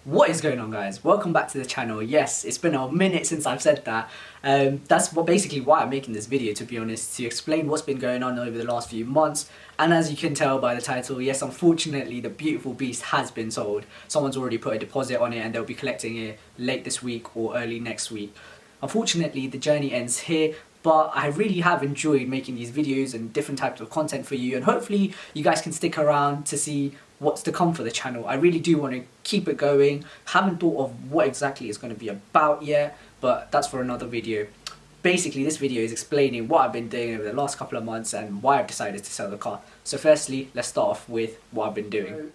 What is going on, guys? Welcome back to the channel. Yes, it's been a minute since I've said that. That's basically why I'm making this video, to be honest, to explain what's been going on over the last few months. And as you can tell by the title, yes, unfortunately, the beautiful beast has been sold. Someone's already put a deposit on it and they'll be collecting it late this week or early next week. Unfortunately, the journey ends here. But I really have enjoyed making these videos and different types of content for you, and hopefully you guys can stick around to see what's to come for the channel. I really do want to keep it going. Haven't thought of what exactly it's going to be about yet, but that's for another video. Basically, this video is explaining what I've been doing over the last couple of months and why I've decided to sell the car. So firstly, let's start off with what I've been doing.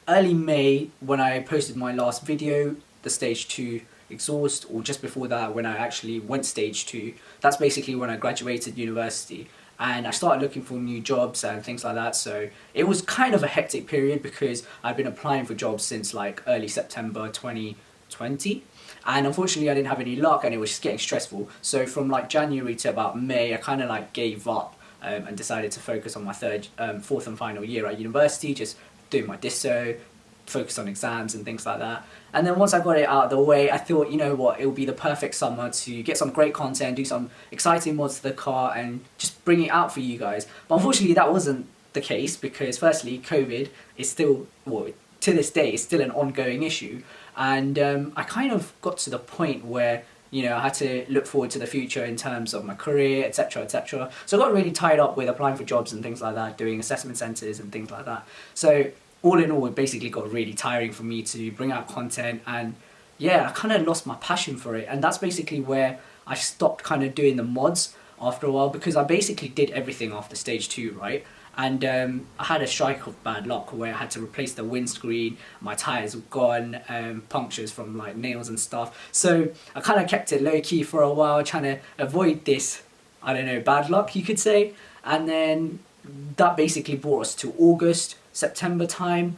Early May, when I posted my last video, the stage 2 exhaust, or just before that when I actually went stage 2, that's basically when I graduated university and I started looking for new jobs and things like that. So it was kind of a hectic period because I've been applying for jobs since like early September 2020, and unfortunately I didn't have any luck and it was just getting stressful. So from like January to about May I kind of like gave up and decided to focus on my fourth and final year at university, just doing my disso, focus on exams and things like that. And then once I got it out of the way, I thought, you know what, it would be the perfect summer to get some great content, do some exciting mods to the car and just bring it out for you guys. But unfortunately that wasn't the case because firstly, COVID is still, well, to this day, it's still an ongoing issue. And I kind of got to the point where, you know, I had to look forward to the future in terms of my career, etc, etc. So I got really tied up with applying for jobs and things like that, doing assessment centres and things like that. So all in all, it basically got really tiring for me to bring out content, and yeah, I kind of lost my passion for it. And that's basically where I stopped kind of doing the mods after a while, because I basically did everything after stage 2, right? And I had a strike of bad luck where I had to replace the windscreen, my tyres were gone, punctures from like nails and stuff. So I kind of kept it low key for a while, trying to avoid this, I don't know, bad luck you could say. And then that basically brought us to August, September time,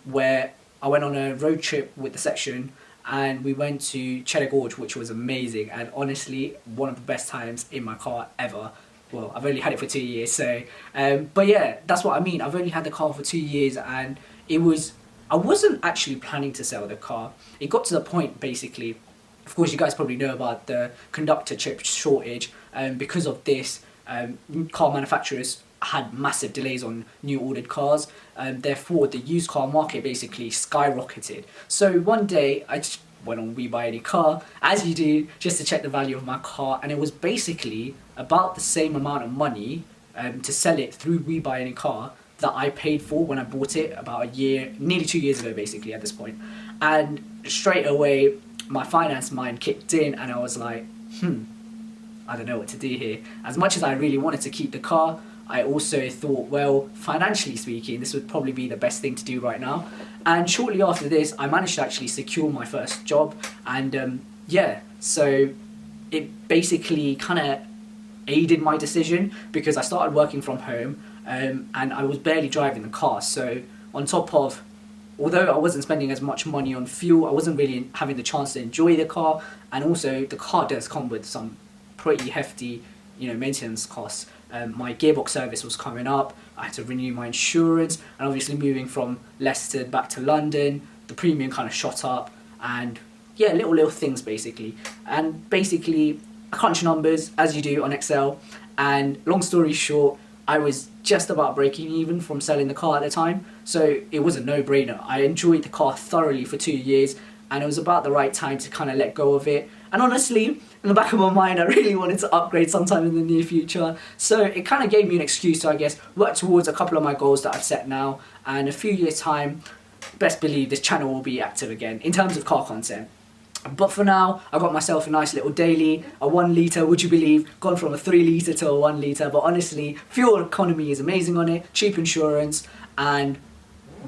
where I went on a road trip with the section and we went to Cheddar Gorge, which was amazing and honestly one of the best times in my car ever. Well, I've only had it for 2 years, so but yeah, that's what I mean. I've only had the car for 2 years and I wasn't actually planning to sell the car. It got to the point basically, of course you guys probably know about the conductor chip shortage, because of this car manufacturers had massive delays on new ordered cars, and therefore the used car market basically skyrocketed. So one day I just went on We Buy Any Car, as you do, just to check the value of my car, and it was basically about the same amount of money to sell it through We Buy Any Car that I paid for when I bought it about a year, nearly 2 years ago basically at this point. And straight away my finance mind kicked in and I was like, I don't know what to do here. As much as I really wanted to keep the car, I also thought, well, financially speaking, this would probably be the best thing to do right now. And shortly after this, I managed to actually secure my first job. And yeah, so it basically kind of aided my decision because I started working from home and I was barely driving the car. So on top of, although I wasn't spending as much money on fuel, I wasn't really having the chance to enjoy the car. And also the car does come with some pretty hefty, you know, maintenance costs. My gearbox service was coming up, I had to renew my insurance, and obviously moving from Leicester back to London, the premium kind of shot up, and yeah, little things basically. And basically, I crunch numbers, as you do on Excel, and long story short, I was just about breaking even from selling the car at the time, so it was a no-brainer. I enjoyed the car thoroughly for 2 years, and it was about the right time to kind of let go of it. And honestly, in the back of my mind, I really wanted to upgrade sometime in the near future. So it kind of gave me an excuse to, I guess, work towards a couple of my goals that I've set now. And a few years' time, best believe this channel will be active again in terms of car content. But for now, I got myself a nice little daily, a 1 litre, would you believe, gone from a 3 litre to a 1 litre. But honestly, fuel economy is amazing on it, cheap insurance, and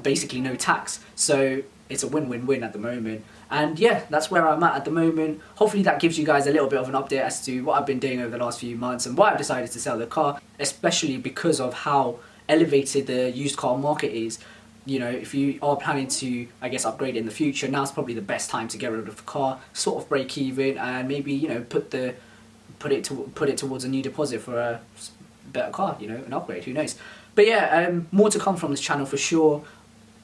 basically no tax. So it's a win-win-win at the moment. And yeah, that's where I'm at the moment. Hopefully that gives you guys a little bit of an update as to what I've been doing over the last few months and why I've decided to sell the car, especially because of how elevated the used car market is. You know, if you are planning to, I guess, upgrade in the future, now's probably the best time to get rid of the car, sort of break even, and maybe, you know, put it towards a new deposit for a better car, you know, an upgrade, who knows. But yeah, more to come from this channel for sure.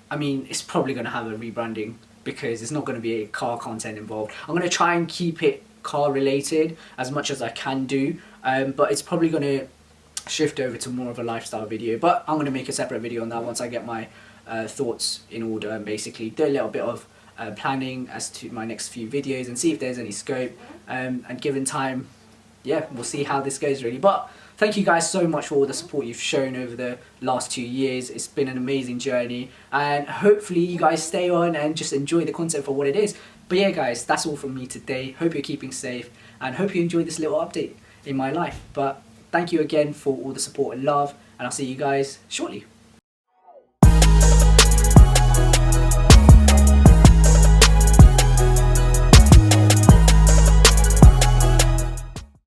I mean, it's probably going to have a rebranding because it's not going to be a car content involved. I'm going to try and keep it car related as much as I can do, but it's probably going to shift over to more of a lifestyle video. But I'm going to make a separate video on that once I get my thoughts in order, and basically do a little bit of planning as to my next few videos and see if there's any scope, and given time, yeah, we'll see how this goes really. But thank you guys so much for all the support you've shown over the last 2 years. It's been an amazing journey, and hopefully you guys stay on and just enjoy the content for what it is. But yeah guys, that's all from me today. Hope you're keeping safe and hope you enjoyed this little update in my life. But thank you again for all the support and love, and I'll see you guys shortly.